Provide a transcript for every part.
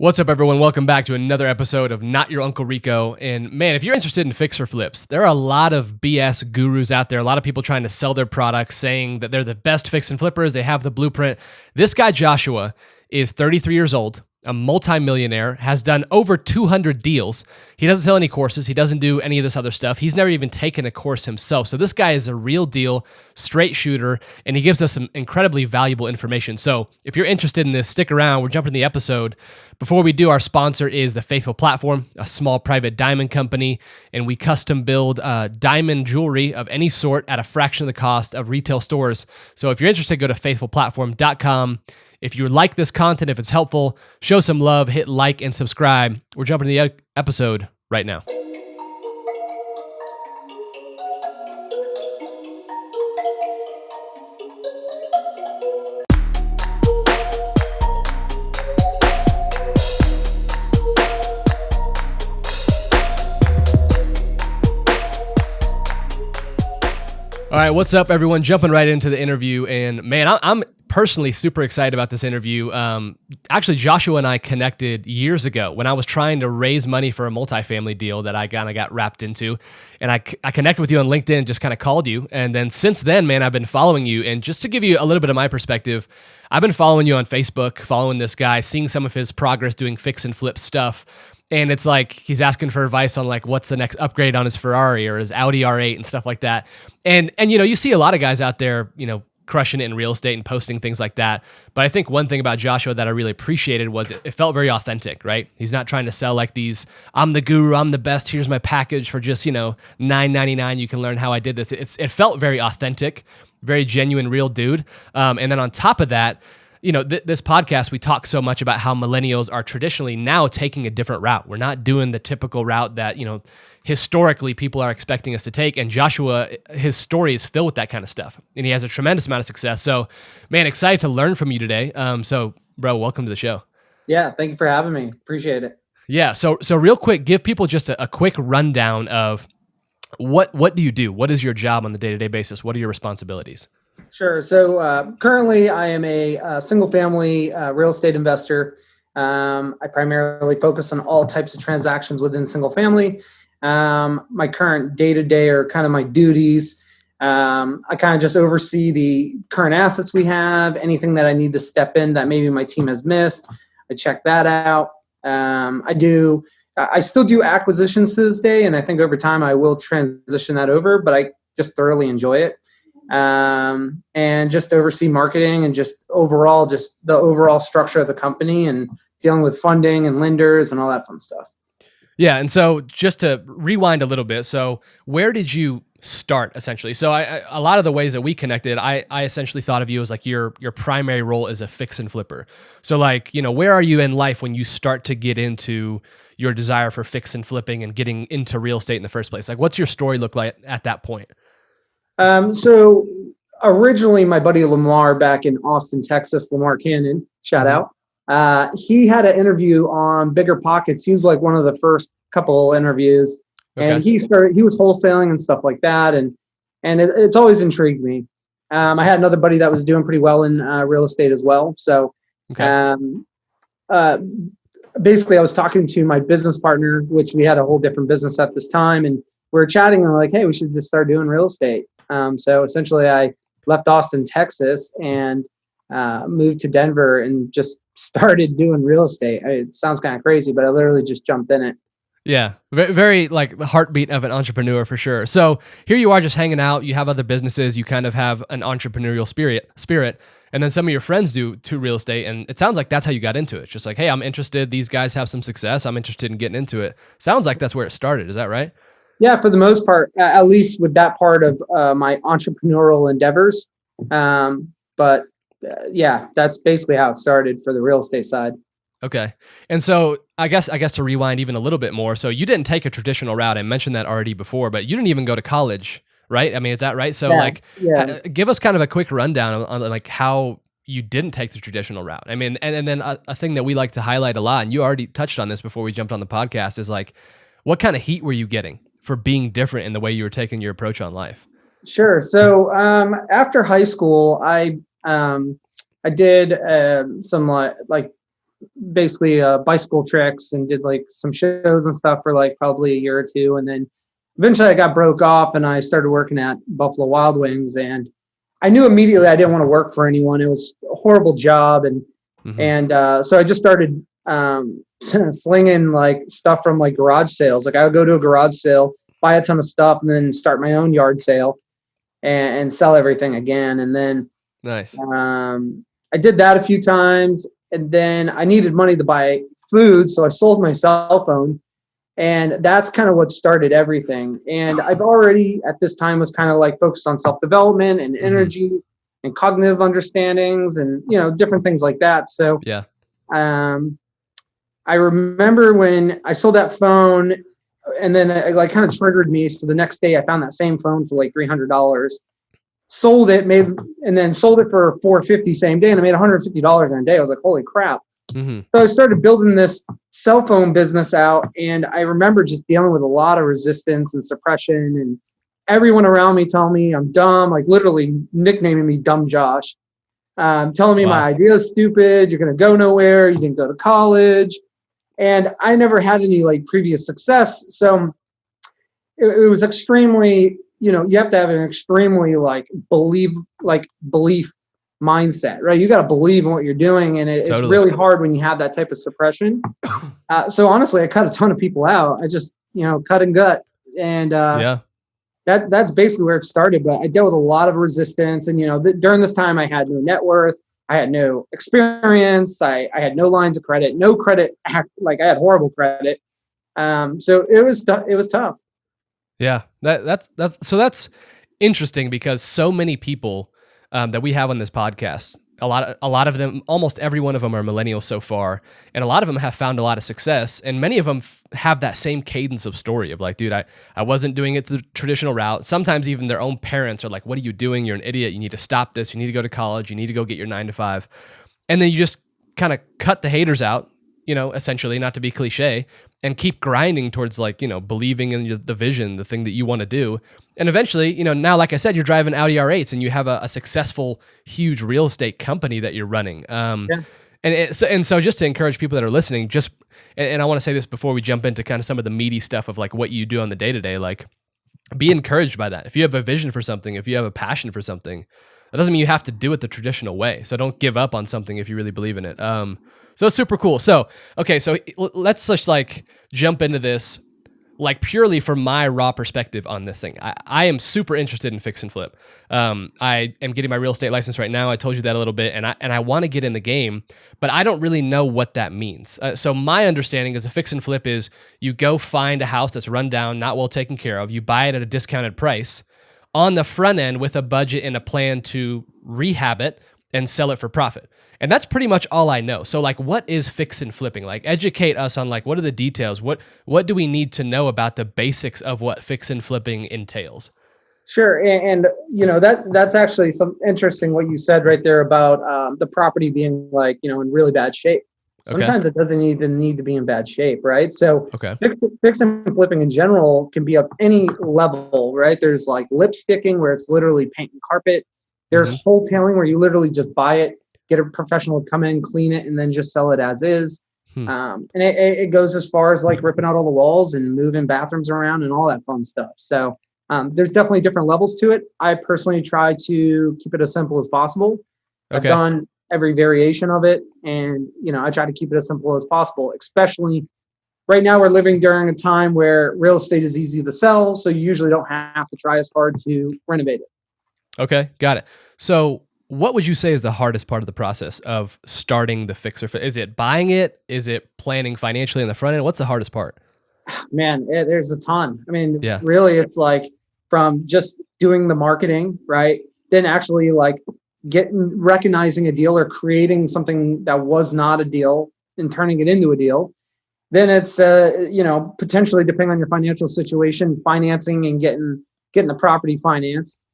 What's up, everyone? Welcome back to another episode of Not Your Uncle Rico. And man, if you're interested in fix or flips, there are a lot of BS gurus out there, a lot of people trying to sell their products, saying that they're the best fix and flippers, they have the blueprint. This guy, Joshua, is 33 years old, a multi-millionaire, has done over 200 deals. He doesn't sell any courses. He doesn't do any of this other stuff. He's never even taken a course himself. So this guy is a real deal, straight shooter, and he gives us some incredibly valuable information. So if you're interested in this, stick around. We're jumping to the episode. Before we do, our sponsor is The Faithful Platform, a small private diamond company, and we custom build diamond jewelry of any sort at a fraction of the cost of retail stores. So if you're interested, go to faithfulplatform.com. If you like this content, if it's helpful, show some love, hit like and subscribe. We're jumping to the episode right now. All right, what's up, everyone? Jumping right into the interview, and man, I'm personally super excited about this interview. Actually, Joshua and I connected years ago when I was trying to raise money for a multifamily deal that I kind of got wrapped into, and I connected with you on LinkedIn, just kind of called you, and then since then, man, I've been following you, and just to give you a little bit of my perspective, I've been following you on Facebook, following this guy, seeing some of his progress doing fix and flip stuff. And it's like he's asking for advice on like what's the next upgrade on his Ferrari or his Audi R8 and stuff like that. And you know, you see a lot of guys out there, you know, crushing it in real estate and posting things like that. But I think one thing about Joshua that I really appreciated was it felt very authentic, right? He's not trying to sell like these, I'm the guru, I'm the best, here's my package for just, you know, $9.99, you can learn how I did this. It felt very authentic, very genuine, real dude. And then on top of that, you know, this podcast, we talk so much about how millennials are traditionally now taking a different route. We're not doing the typical route that, you know, historically people are expecting us to take. And Joshua, his story is filled with that kind of stuff. And he has a tremendous amount of success. So, man, excited to learn from you today. So, bro, welcome to the show. Yeah, thank you for having me. Appreciate it. Yeah, so real quick, give people just a quick rundown of what do you do? What is your job on the day-to-day basis? What are your responsibilities? Sure. So currently I am a single-family real estate investor. I primarily focus on all types of transactions within single family. My current day-to-day are kind of my duties. I kind of just oversee the current assets we have, anything that I need to step in that maybe my team has missed. I check that out. I still do acquisitions to this day, and I think over time I will transition that over, but I just thoroughly enjoy it. And just oversee marketing and just the overall structure of the company and dealing with funding and lenders and all that fun stuff. Yeah. And so just to rewind a little bit, so where did you start essentially? So a lot of the ways that we connected, I essentially thought of you as like your primary role as a fix and flipper. So like, you know, where are you in life when you start to get into your desire for fix and flipping and getting into real estate in the first place? Like, what's your story look like at that point? So originally my buddy Lamar back in Austin, Texas, Lamar Cannon, shout out. He had an interview on Bigger Pockets. He was like one of the first couple interviews, and he was wholesaling and stuff like that. And it's always intrigued me. I had another buddy that was doing pretty well in real estate as well. So basically I was talking to my business partner, which we had a whole different business at this time. And we were chatting and we're like, hey, we should just start doing real estate. So essentially I left Austin, Texas, and moved to Denver and just started doing real estate. It sounds kind of crazy, but I literally just jumped in it. Yeah, very like the heartbeat of an entrepreneur for sure. So here you are just hanging out. You have other businesses. You kind of have an entrepreneurial spirit. And then some of your friends do real estate. And it sounds like that's how you got into it. It's just like, hey, I'm interested. These guys have some success. I'm interested in getting into it. Sounds like that's where it started. Is that right? Yeah, for the most part, at least with that part of my entrepreneurial endeavors. But yeah, that's basically how it started for the real estate side. Okay. And so I guess to rewind even a little bit more. So you didn't take a traditional route. I mentioned that already before, but you didn't even go to college, right? I mean, is that right? So give us kind of a quick rundown on like how you didn't take the traditional route. I mean, and then a thing that we like to highlight a lot, and you already touched on this before we jumped on the podcast, is like, what kind of heat were you getting for being different in the way you were taking your approach on life? Sure. So after high school, I did some like basically bicycle tricks and did like some shows and stuff for like probably a year or two. And then eventually I got broke off and I started working at Buffalo Wild Wings, and I knew immediately I didn't want to work for anyone. It was a horrible job. So I just started slinging like stuff from like garage sales. Like I would go to a garage sale, buy a ton of stuff, and then start my own yard sale and sell everything again. And then Nice. I did that a few times, and then I needed money to buy food, so I sold my cell phone, and that's kind of what started everything. And I've already at this time was kind of like focused on self-development and energy and cognitive understandings and different things like that. So yeah. I remember when I sold that phone, and then it like kind of triggered me. So the next day I found that same phone for like $300, sold it, and then sold it for $450 same day, and I made $150 in a day. I was like, holy crap. So I started building this cell phone business out, and I remember just dealing with a lot of resistance and suppression, and everyone around me telling me I'm dumb, like literally nicknaming me Dumb Josh, telling me my idea is stupid, you're going to go nowhere, you didn't go to college. And I never had any like previous success. So it was extremely, you have to have an extremely belief mindset, right? You got to believe in what you're doing. And it's really hard when you have that type of suppression. So honestly, I cut a ton of people out. I just, cut and gut. And that's basically where it started. But I dealt with a lot of resistance. And, during this time, I had no net worth. I had no experience. I had no lines of credit, no credit. Like I had horrible credit. So it was tough. Yeah, that's interesting, because so many people that we have on this podcast, a lot of them, almost every one of them are millennials so far, and a lot of them have found a lot of success, and many of them have that same cadence of story of like, dude, I wasn't doing it the traditional route. Sometimes even their own parents are like, what are you doing? You're an idiot. You need to stop this. You need to go to college. You need to go get your 9 to 5. And then you just kind of cut the haters out, essentially, not to be cliche, and keep grinding towards believing in the vision, the thing that you want to do. And eventually, now, like I said, you're driving Audi R8s and you have a successful, huge real estate company that you're running. And so just to encourage people that are listening, and I want to say this before we jump into kind of some of the meaty stuff of like what you do on the day-to-day, like be encouraged by that. If you have a vision for something, if you have a passion for something, that doesn't mean you have to do it the traditional way. So don't give up on something if you really believe in it. So it's super cool. So, okay, so let's just jump into this purely from my raw perspective on this thing. I am super interested in fix and flip. I am getting my real estate license right now. I told you that a little bit, and I want to get in the game, but I don't really know what that means. So my understanding is a fix and flip is you go find a house that's run down, not well taken care of. You buy it at a discounted price on the front end with a budget and a plan to rehab it and sell it for profit. And that's pretty much all I know. So what is fix and flipping? Educate us on what are the details? What do we need to know about the basics of what fix and flipping entails? Sure. And that's actually some interesting what you said right there about the property being in really bad shape. Sometimes it doesn't even need to be in bad shape, right? So fix and flipping in general can be of any level, right? There's lip sticking where it's literally paint and carpet. There's wholetailing where you literally just buy it, get a professional to come in, clean it, and then just sell it as is. And it goes as far as ripping out all the walls and moving bathrooms around and all that fun stuff. So there's definitely different levels to it. I personally try to keep it as simple as possible. I've done every variation of it, and I try to keep it as simple as possible. Especially right now, we're living during a time where real estate is easy to sell, so you usually don't have to try as hard to renovate it. Okay, got it. So what would you say is the hardest part of the process of starting the fix or flip? Is it buying it? Is it planning financially on the front end? What's the hardest part? Man, there's a ton. I mean, really, it's from just doing the marketing, right? Then actually recognizing a deal or creating something that was not a deal and turning it into a deal. Then it's, potentially depending on your financial situation, financing and getting the property financed.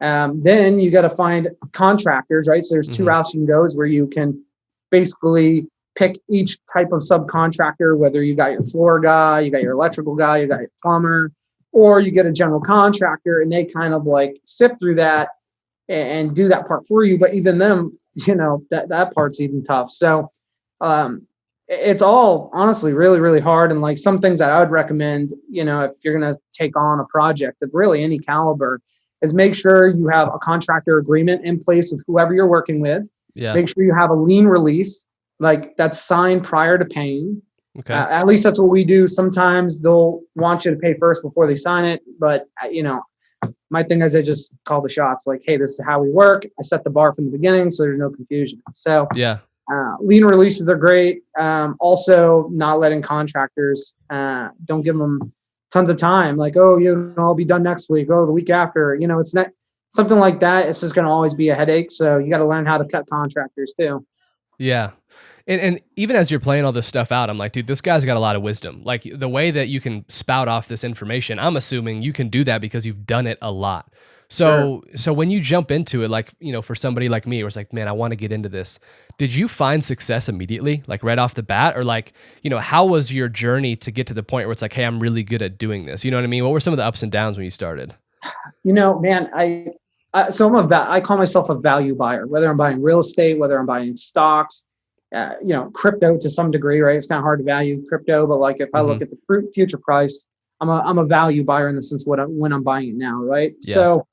Then you got to find contractors, right? So there's two routes you can go, is where you can basically pick each type of subcontractor, whether you got your floor guy, you got your electrical guy, you got your plumber, or you get a general contractor, and they kind of sift through that and do that part for you. But even them, that part's even tough. So it's all honestly really, really hard. And like some things that I would recommend, if you're going to take on a project of really any caliber, is make sure you have a contractor agreement in place with whoever you're working with. Yeah. Make sure you have a lien release, like that's signed prior to paying. Okay. At least that's what we do. Sometimes they'll want you to pay first before they sign it. But, my thing is I just call the shots like, hey, this is how we work. I set the bar from the beginning, so there's no confusion. So yeah. Lien releases are great. Also, not letting contractors, don't give them tons of time. Like, oh, I'll be done next week. Oh, the week after. It's not something like that. It's just going to always be a headache. So you got to learn how to cut contractors too. Yeah. And even as you're playing all this stuff out, I'm like, dude, this guy's got a lot of wisdom. Like the way that you can spout off this information, I'm assuming you can do that because you've done it a lot. So, Sure. So when you jump into it, like, for somebody like me, where it's like, man, I want to get into this. Did you find success immediately, like right off the bat? Or like, how was your journey to get to the point where it's like, hey, I'm really good at doing this? You know what I mean? What were some of the ups and downs when you started? Man, I call myself a value buyer, whether I'm buying real estate, whether I'm buying stocks, crypto to some degree, right? It's kind of hard to value crypto, but like if I look at the future price, I'm a value buyer in the sense when I'm buying it now, right? Yeah. So,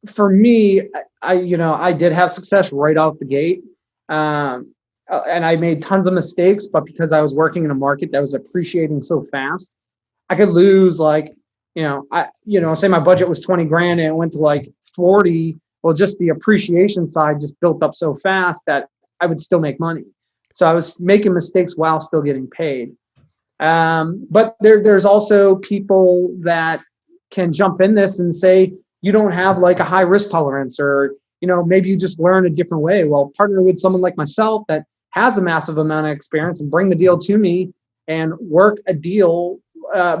for me, I did have success right off the gate, and I made tons of mistakes, but because I was working in a market that was appreciating so fast, I could lose like, say my budget was 20 grand and it went to like 40. Well, just the appreciation side just built up so fast that I would still make money. So I was making mistakes while still getting paid. But there's also people that can jump in this and say, you don't have like a high risk tolerance, or, maybe you just learn a different way. Well, partner with someone like myself that has a massive amount of experience and bring the deal to me and work a deal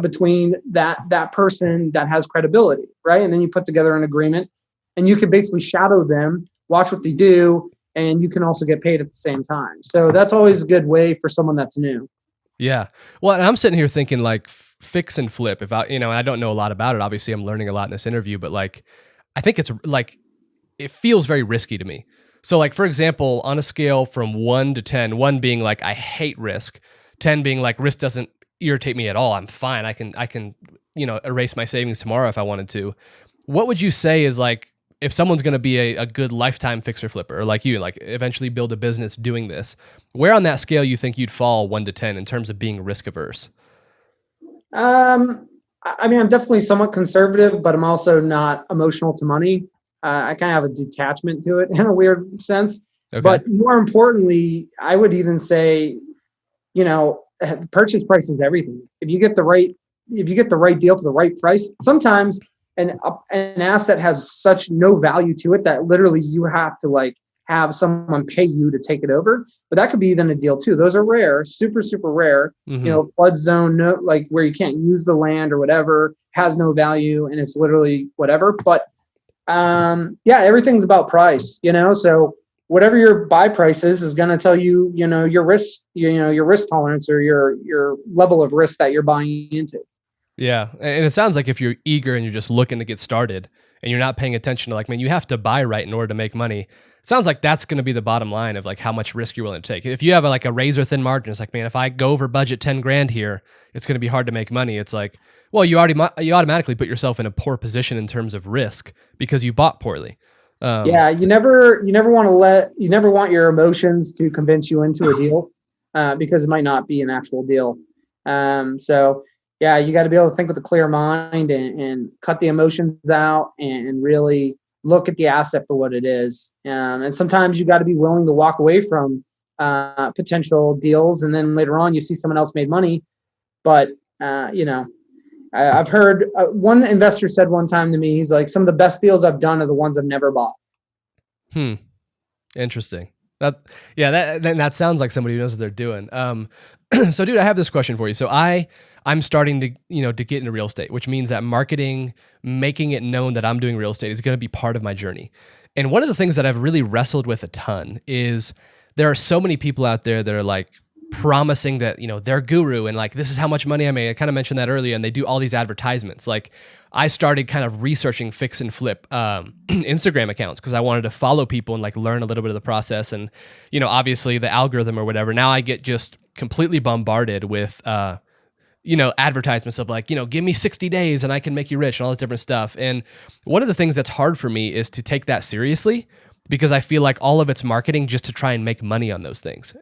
between that person that has credibility, right? And then you put together an agreement and you can basically shadow them, watch what they do, and you can also get paid at the same time. So that's always a good way for someone that's new. Yeah. Well, and I'm sitting here thinking like fix and flip. If I, and I don't know a lot about it. Obviously, I'm learning a lot in this interview, but like, I think it's like, it feels very risky to me. So like, for example, on a scale from 1 to 10, 1 being like, I hate risk, 10 being like, risk doesn't irritate me at all. I'm fine. I can, erase my savings tomorrow if I wanted to. What would you say is like, if someone's going to be a good lifetime fixer flipper, or like you, like eventually build a business doing this, where on that scale you think you'd fall 1 to 10 in terms of being risk averse? I'm definitely somewhat conservative, but I'm also not emotional to money. I kind of have a detachment to it in a weird sense. Okay. But more importantly, I would even say, purchase price is everything. If you get the right deal for the right price, sometimes an asset has such no value to it that literally you have to like have someone pay you to take it over. But that could be then a deal too. Those are rare, super, super rare. Mm-hmm. Flood zone, no, like where you can't use the land or whatever, has no value and it's literally whatever. But everything's about price, so whatever your buy price is going to tell you, your risk, your risk tolerance or your level of risk that you're buying into. Yeah. And it sounds like if you're eager and you're just looking to get started and you're not paying attention to like, man, you have to buy right in order to make money. It sounds like that's going to be the bottom line of like how much risk you're willing to take. If you have like a razor thin margin, it's like, man, if I go over budget 10 grand here, it's going to be hard to make money. It's like, well, you automatically put yourself in a poor position in terms of risk because you bought poorly. You never want your emotions to convince you into a deal because it might not be an actual deal. You got to be able to think with a clear mind and cut the emotions out and really look at the asset for what it is. And sometimes you got to be willing to walk away from potential deals. And then later on, you see someone else made money. But, I've heard one investor said one time to me, he's like, some of the best deals I've done are the ones I've never bought. Interesting. That sounds like somebody who knows what they're doing. So dude, I have this question for you. So I'm starting to, to get into real estate, which means that marketing, making it known that I'm doing real estate is going to be part of my journey. And one of the things that I've really wrestled with a ton is there are so many people out there that are like promising that, they're guru and like, this is how much money I made. I kind of mentioned that earlier, and they do all these advertisements. Like I started kind of researching fix and flip Instagram accounts because I wanted to follow people and like learn a little bit of the process. And, obviously the algorithm or whatever, now I get just completely bombarded with, advertisements of like, give me 60 days and I can make you rich and all this different stuff. And one of the things that's hard for me is to take that seriously because I feel like all of it's marketing just to try and make money on those things,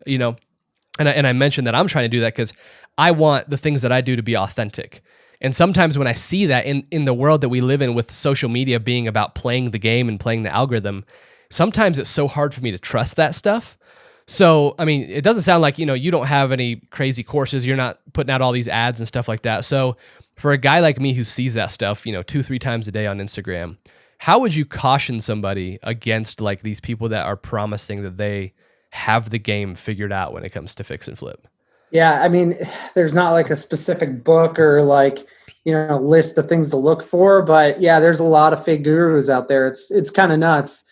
And I mentioned that I'm trying to do that because I want the things that I do to be authentic. And sometimes when I see that in the world that we live in with social media being about playing the game and playing the algorithm, sometimes it's so hard for me to trust that stuff. So, I mean, it doesn't sound like, you don't have any crazy courses. You're not putting out all these ads and stuff like that. So for a guy like me who sees that stuff, 2-3 times a day on Instagram, how would you caution somebody against like these people that are promising that they have the game figured out when it comes to fix and flip? Yeah, I mean, there's not like a specific book or like, list of things to look for, but yeah, there's a lot of fake gurus out there. It's kind of nuts.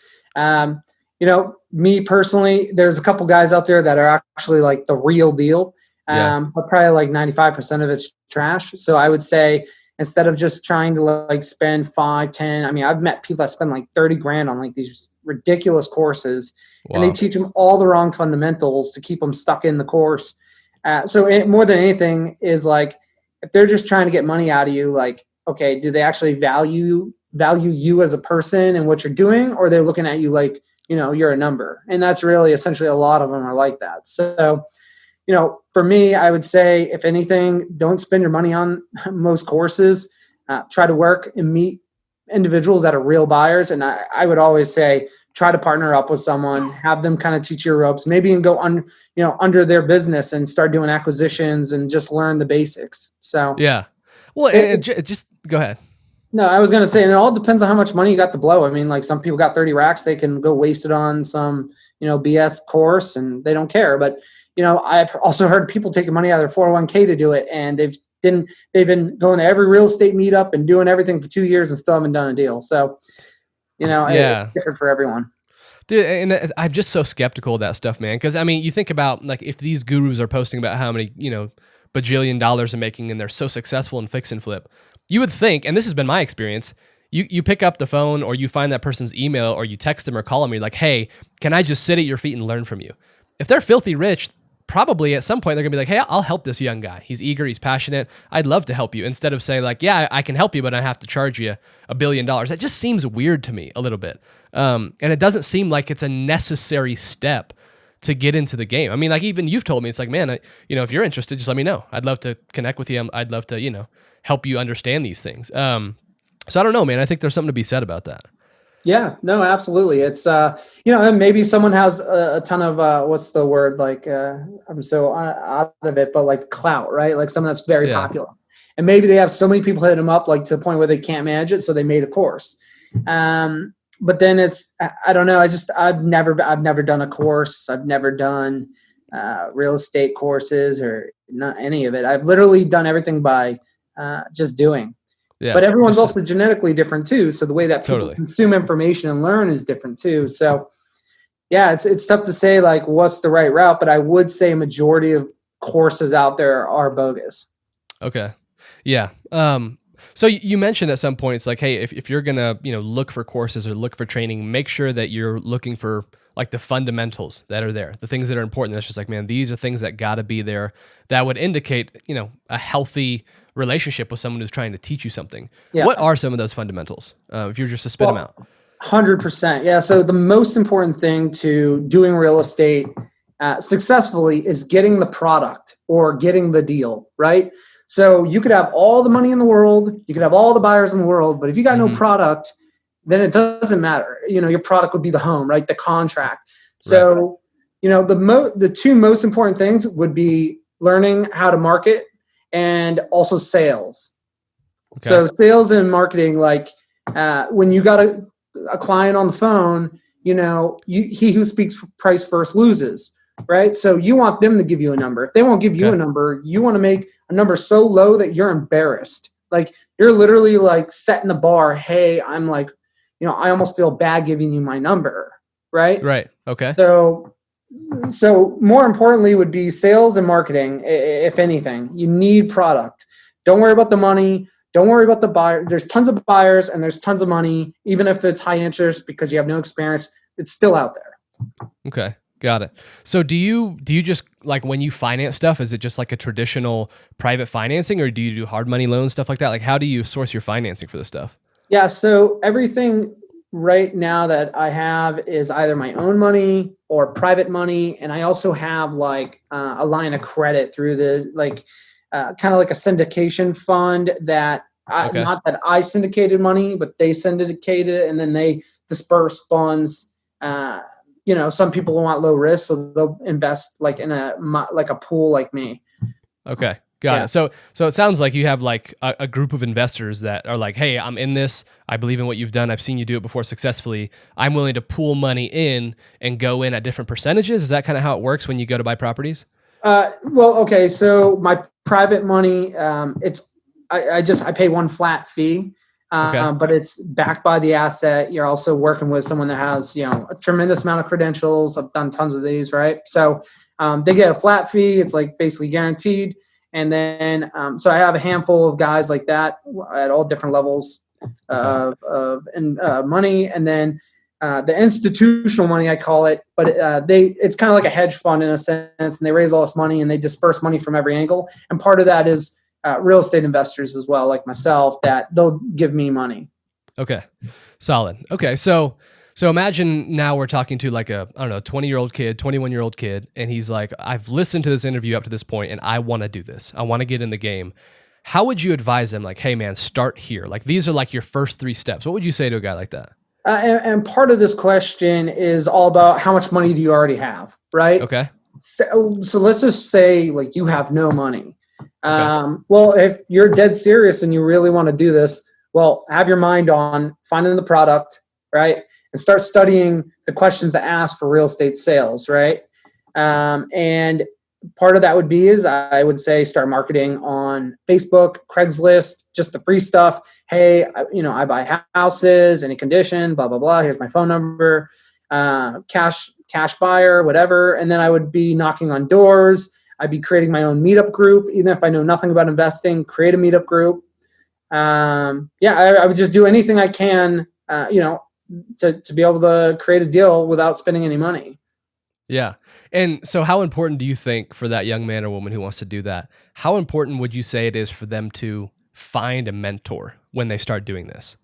Me personally, there's a couple guys out there that are actually like the real deal. But probably like 95% of it's trash. So I would say instead of just trying to like spend 5-10, I mean, I've met people that spend like 30 grand on like these ridiculous courses. Wow. And they teach them all the wrong fundamentals to keep them stuck in the course. More than anything is like, if they're just trying to get money out of you, like, okay, do they actually value you as a person and what you're doing? Or are they looking at you like, you're a number? And that's really essentially a lot of them are like that. So, for me, I would say, if anything, don't spend your money on most courses. Try to work and meet individuals that are real buyers. And I would always say, try to partner up with someone, have them kind of teach your ropes, maybe and go under their business and start doing acquisitions and just learn the basics. So, yeah. Well, and just go ahead. No, I was going to say, and it all depends on how much money you got to blow. I mean, like some people got 30 racks, they can go waste it on some, BS course and they don't care. But, I've also heard people taking money out of their 401k to do it. And they've been going to every real estate meetup and doing everything for 2 years and still haven't done a deal. So, it's different for everyone. Dude, and I'm just so skeptical of that stuff, man. Because, I mean, you think about, like, if these gurus are posting about how many, bajillion dollars they're making and they're so successful in fix and flip, you would think, and this has been my experience, you pick up the phone or you find that person's email or you text them or call them, you're like, hey, can I just sit at your feet and learn from you? If they're filthy rich, probably at some point they're gonna be like, hey, I'll help this young guy. He's eager, he's passionate. I'd love to help you. Instead of saying like, yeah, I can help you, but I have to charge you $1 billion. That just seems weird to me a little bit. And it doesn't seem like it's a necessary step to get into the game. I mean, like even you've told me, it's like, man, if you're interested, just let me know. I'd love to connect with you. I'd love to, help you understand these things. So I don't know, man. I think there's something to be said about that. Yeah, no, absolutely. It's, and maybe someone has a ton of, what's the word? Like, I'm so out of it, but like clout, right? Like someone that's very popular. And maybe they have so many people hitting them up, like to the point where they can't manage it. So they made a course. But then it's, I don't know. I've never done a course. I've never done real estate courses or not any of it. I've literally done everything by just doing. Yeah, but everyone's also genetically different too. So the way that people consume information and learn is different too. So yeah, it's tough to say like what's the right route, but I would say a majority of courses out there are bogus. Okay. Yeah. So you mentioned at some point, it's like, hey, if you're going to, look for courses or look for training, make sure that you're looking for like the fundamentals that are there, the things that are important. That's just like, man, these are things that got to be there that would indicate, a healthy relationship with someone who's trying to teach you something. Yeah. What are some of those fundamentals? If you're just to spit them out. 100%. Yeah. So the most important thing to doing real estate successfully is getting the product or getting the deal, right? So you could have all the money in the world, you could have all the buyers in the world, but if you got no product, then it doesn't matter. Your product would be the home, right? The contract. So, the two most important things would be learning how to market and also sales. Okay. So sales and marketing, like when you got a client on the phone, he who speaks price first loses, right? So you want them to give you a number. If they won't give you a number, you want to make a number so low that you're embarrassed. Like you're literally like setting the bar. Hey, I'm like, I almost feel bad giving you my number, right? Right. Okay. So, So more importantly would be sales and marketing. If anything, you need product. Don't worry about the money. Don't worry about the buyer. There's tons of buyers and there's tons of money, even if it's high interest because you have no experience, it's still out there. Okay. Got it. So do you just like when you finance stuff, is it just like a traditional private financing, or do you do hard money loans, stuff like that? Like how do you source your financing for this stuff? Yeah. So everything right now that I have is either my own money or private money. And I also have like a line of credit through the kind of like a syndication fund that Okay. not that I syndicated money, but they syndicated it and then they disperse funds. Some people want low risk, so they'll invest like in a pool like me. Okay. Got it. So it sounds like you have like a group of investors that are like, hey, I'm in this. I believe in what you've done. I've seen you do it before successfully. I'm willing to pool money in and go in at different percentages. Is that kind of how it works when you go to buy properties? Okay. So my private money, I pay one flat fee, Okay. but it's backed by the asset. You're also working with someone that has, a tremendous amount of credentials. I've done tons of these, right? So they get a flat fee. It's like basically guaranteed. And then, so I have a handful of guys like that at all different levels of money. And then the institutional money, I call it, but it's kind of like a hedge fund in a sense, and they raise all this money and they disperse money from every angle. And part of that is real estate investors as well, like myself, that they'll give me money. Okay. Solid. Okay. So imagine now we're talking to like a, I don't know, 20-year-old kid, 21-year-old kid, and he's like, I've listened to this interview up to this point and I want to do this. I want to get in the game. How would you advise him? Like, hey man, start here. Like these are like your first 3 steps. What would you say to a guy like that? And part of this question is all about how much money do you already have, right? Okay. So let's just say like you have no money. Okay. Well, if you're dead serious and you really want to do this, well, have your mind on finding the product, right? And start studying the questions to ask for real estate sales, right? And part of that would be is I would say start marketing on Facebook, Craigslist, just the free stuff. Hey, I buy houses, any condition, blah, blah, blah. Here's my phone number, cash buyer, whatever. And then I would be knocking on doors. I'd be creating my own meetup group. Even if I know nothing about investing, create a meetup group. I would just do anything I can, to be able to create a deal without spending any money. Yeah. And so how important do you think for that young man or woman who wants to do that, how important would you say it is for them to find a mentor when they start doing this?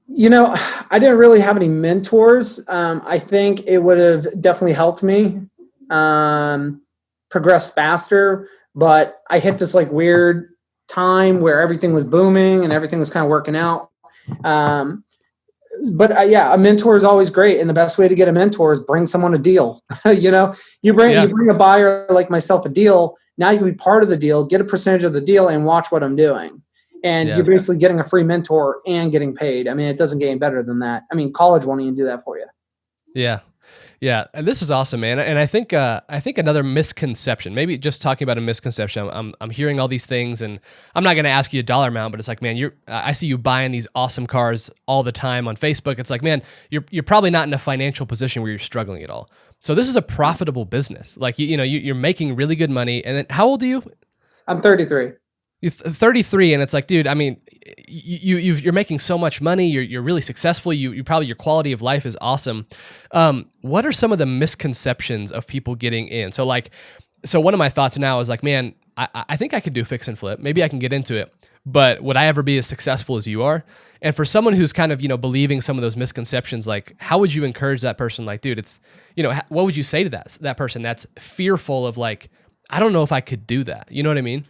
I didn't really have any mentors. I think it would have definitely helped me progress faster, but I hit this like weird time where everything was booming and everything was kind of working out. But a mentor is always great. And the best way to get a mentor is bring someone a deal. You bring a buyer like myself a deal. Now you can be part of the deal, get a percentage of the deal and watch what I'm doing. And you're basically getting a free mentor and getting paid. I mean, it doesn't get any better than that. I mean, college won't even do that for you. Yeah. Yeah. And this is awesome, man. And I think another misconception, maybe just talking about a misconception, I'm hearing all these things and I'm not going to ask you a dollar amount, but it's like, man, I see you buying these awesome cars all the time on Facebook. It's like, man, you're probably not in a financial position where you're struggling at all. So this is a profitable business. Like, you're making really good money. And then how old are you? I'm 33. You're 33, and it's like, dude, I mean, you're making so much money. You're really successful. You probably, your quality of life is awesome. What are some of the misconceptions of people getting in? So one of my thoughts now is like, man, I think I could do fix and flip. Maybe I can get into it, but would I ever be as successful as you are? And for someone who's kind of, believing some of those misconceptions, like how would you encourage that person? Like, dude, it's, what would you say to that person that's fearful of like, I don't know if I could do that. You know what I mean?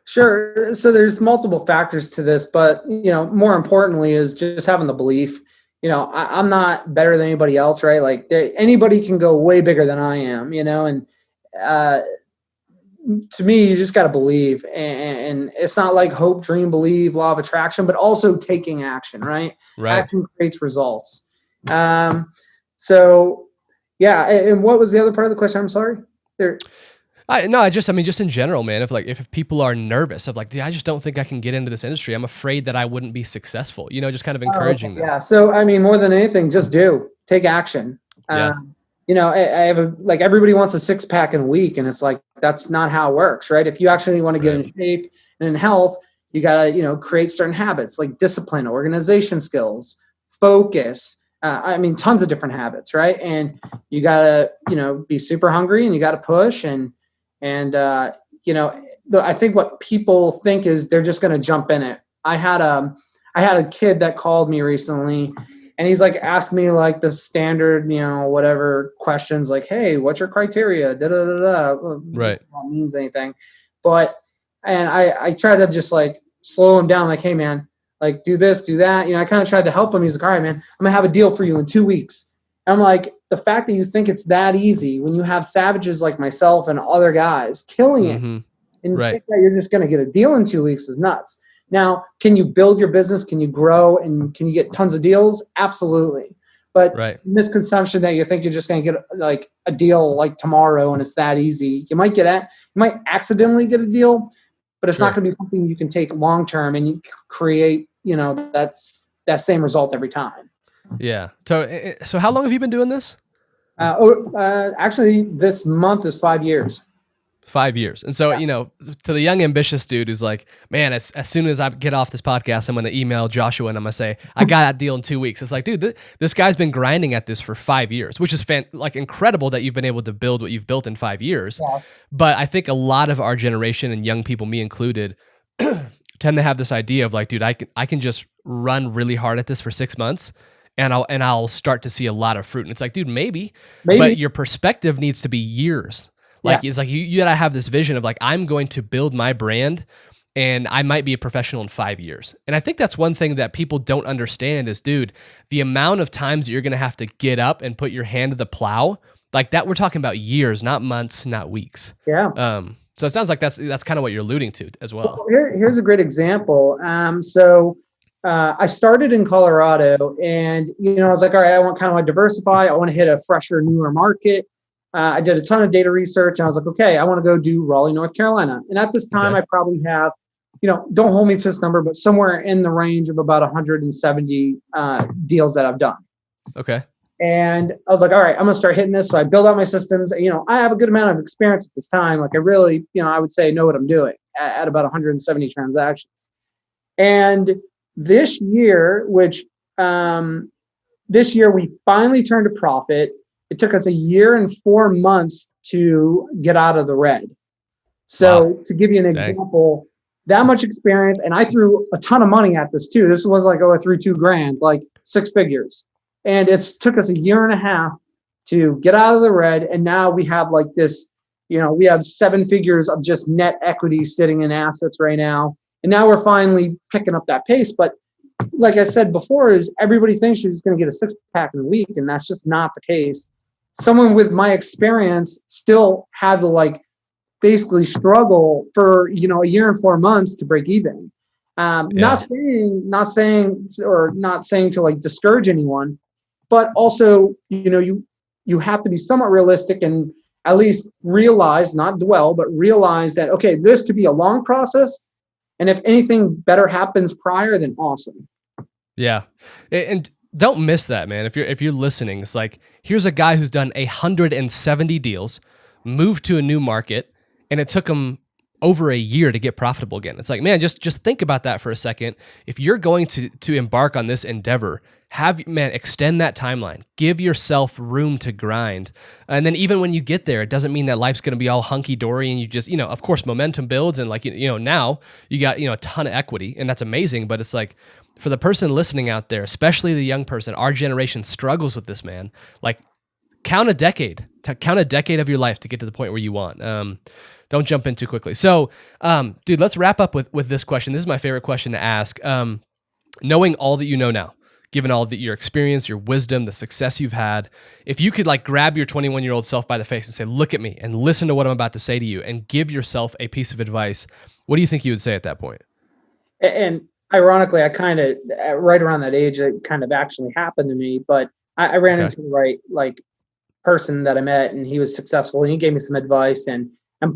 Sure. So there's multiple factors to this, but more importantly is just having the belief. I'm not better than anybody else, right? Like anybody can go way bigger than I am, and to me, you just got to believe, and it's not like hope, dream, believe, law of attraction, but also taking action, right? Right. Action creates results. And what was the other part of the question? I'm sorry. Just in general, man, if people are nervous of like, I just don't think I can get into this industry. I'm afraid that I wouldn't be successful, just kind of encouraging them. Yeah. So, I mean, more than anything, just take action. I have like everybody wants a 6-pack in a week, and it's like that's not how it works, right? If you actually want to get in shape and in health, you gotta create certain habits like discipline, organization skills, focus. Tons of different habits, right? And you gotta be super hungry, and you gotta push, and I think what people think is they're just gonna jump in it. I had a kid that called me recently, and he's like, asked me like the standard, whatever questions like, hey, what's your criteria? Da da da da. Right. That means anything. And I try to just like slow him down, like, hey man, like do this, do that. I kind of tried to help him. He's like, all right, man, I'm gonna have a deal for you in 2 weeks. And I'm like, the fact that you think it's that easy when you have savages like myself and other guys killing it, and you think that you're just gonna get a deal in 2 weeks is nuts. Now, can you build your business? Can you grow? And can you get tons of deals? Absolutely. But misconception that you think you're just going to get like a deal like tomorrow and it's that easy. You might accidentally get a deal, but it's not going to be something you can take long term and you create, that same result every time. Yeah. So how long have you been doing this? Actually, this month is 5 years. 5 years. And so, to the young ambitious dude who's like, man, as soon as I get off this podcast, I'm going to email Joshua and I'm going to say, I got that deal in 2 weeks. It's like, dude, this guy's been grinding at this for 5 years, which is incredible that you've been able to build what you've built in 5 years. Yeah. But I think a lot of our generation and young people, me included, tend to have this idea of like, dude, I can just run really hard at this for 6 months and I'll start to see a lot of fruit. And it's like, dude, maybe. But your perspective needs to be years. It's like you gotta have this vision of like, I'm going to build my brand and I might be a professional in 5 years. And I think that's one thing that people don't understand is, dude, the amount of times that you're gonna have to get up and put your hand to the plow, like that, we're talking about years, not months, not weeks. Yeah. So it sounds like that's kind of what you're alluding to as well. Here's a great example. I started in Colorado and, I was like, all right, I want to diversify. I want to hit a fresher, newer market. I did a ton of data research and I was like, okay, I want to go do Raleigh, North Carolina. And at this time, I probably have, don't hold me to this number, but somewhere in the range of about 170 deals that I've done. Okay. And I was like, all right, I'm going to start hitting this. So I build out my systems. I have a good amount of experience at this time. Like I really, I would say know what I'm doing at about 170 transactions. And this year, this year we finally turned a profit. It took us 1 year and 4 months to get out of the red. So to give you an example, that much experience, and I threw a ton of money at this too. This was like, I threw $2,000, like 6 figures. And it took us 1.5 years to get out of the red. And now we have like this, we have 7 figures of just net equity sitting in assets right now. And now we're finally picking up that pace. But like I said before, is everybody thinks you're just going to get a 6-pack in a week. And that's just not the case. Someone with my experience still had to basically struggle for, 1 year and 4 months to break even. Not saying to discourage anyone, but also, you have to be somewhat realistic and at least realize, not dwell, but realize that, okay, this could be a long process. And if anything better happens prior, then awesome. Yeah. And don't miss that, man. If you're listening, it's like, here's a guy who's done 170 deals, moved to a new market, and it took him over 1 year to get profitable again. It's like, man, just think about that for a second. If you're going to embark on this endeavor, extend that timeline. Give yourself room to grind. And then even when you get there, it doesn't mean that life's going to be all hunky-dory and you just, of course, momentum builds and now you got, a ton of equity and that's amazing. But it's like, for the person listening out there, especially the young person, our generation struggles with this, man. Like, count a decade of your life to get to the point where you want. Don't jump in too quickly. So, dude, let's wrap up with this question. This is my favorite question to ask. Knowing all that you know now, given all that your experience, your wisdom, the success you've had, if you could grab your 21-year-old self by the face and say, look at me and listen to what I'm about to say to you and give yourself a piece of advice, what do you think you would say at that point? And ironically, I kind of, right around that age, it kind of actually happened to me, but I ran into the right, person that I met and he was successful and he gave me some advice. And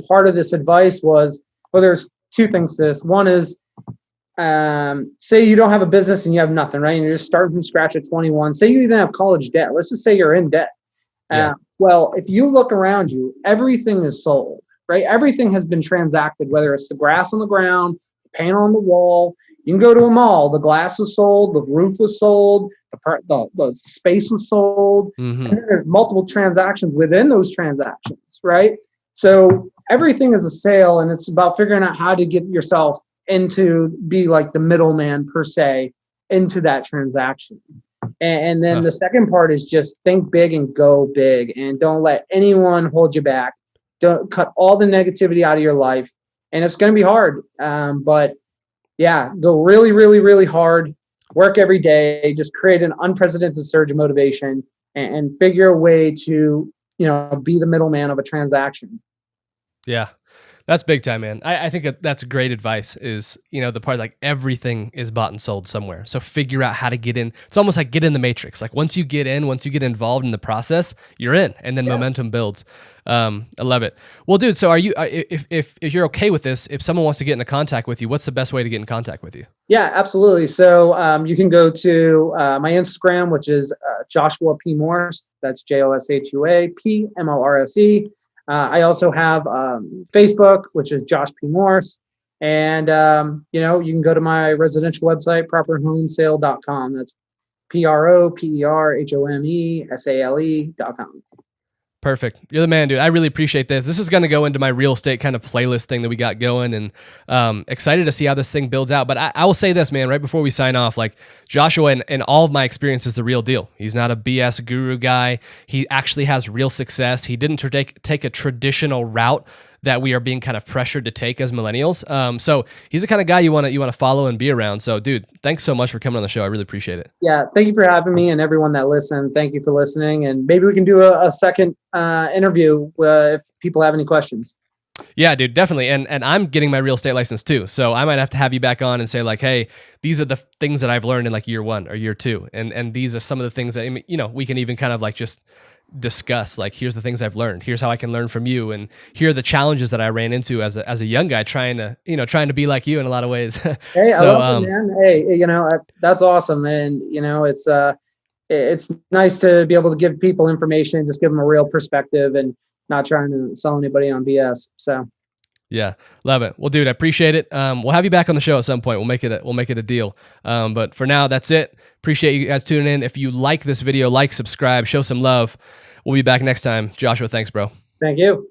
part of this advice was, there's 2 things to this. One is, say you don't have a business and you have nothing, right? And you're just starting from scratch at 21. Say you even have college debt. Let's just say you're in debt. Well, if you look around you, everything is sold, right? Everything has been transacted, whether it's the grass on the ground, the paint on the wall. You can go to a mall, the glass was sold, the roof was sold, the space was sold. Mm-hmm. And then there's multiple transactions within those transactions, right? So everything is a sale, and it's about figuring out how to get yourself into be like the middleman per se into that transaction. And then the second part is just think big and go big, and don't let anyone hold you back. Don't cut all the negativity out of your life. And it's going to be hard. But yeah, go really, really, really hard, work every day, just create an unprecedented surge of motivation and figure a way to, be the middleman of a transaction. Yeah. That's big time, man. I think that's great advice is, the part like everything is bought and sold somewhere. So figure out how to get in. It's almost like get in the matrix. Like once you get involved in the process, you're in, and then momentum builds. I love it. Well, dude, so are you, if you're okay with this, if someone wants to get into contact with you, what's the best way to get in contact with you? Yeah, absolutely. So you can go to my Instagram, which is Joshua P. Morse. That's Joshua P. I also have Facebook, which is Josh P. Morse. And, you can go to my residential website, properhomesale.com. That's PROPERHOMESALE.com. Perfect. You're the man, dude. I really appreciate this. This is going to go into my real estate kind of playlist thing that we got going, and excited to see how this thing builds out. But I will say this, man, right before we sign off, like Joshua and all of my experience is the real deal. He's not a BS guru guy. He actually has real success. He didn't take a traditional route that we are being kind of pressured to take as millennials. So he's the kind of guy you want to follow and be around. So dude, thanks so much for coming on the show. I really appreciate it. Yeah. Thank you for having me, and everyone that listened. Thank you for listening. And maybe we can do a second interview if people have any questions. Yeah, dude, definitely. And I'm getting my real estate license too. So I might have to have you back on and say like, hey, these are the things that I've learned in like year 1 or year 2. And these are some of the things that, we can even kind of like just discuss, like, here's the things I've learned, here's how I can learn from you, and here are the challenges that I ran into as a young guy trying to be like you in a lot of ways. Hey, I love it, man. Hey, that's awesome. And it's nice to be able to give people information, just give them a real perspective and not trying to sell anybody on BS. So yeah, love it. Well, dude, I appreciate it. We'll have you back on the show at some point. We'll make it a deal. But for now, that's it. Appreciate you guys tuning in. If you like this video, like, subscribe, show some love. We'll be back next time. Joshua, thanks, bro. Thank you.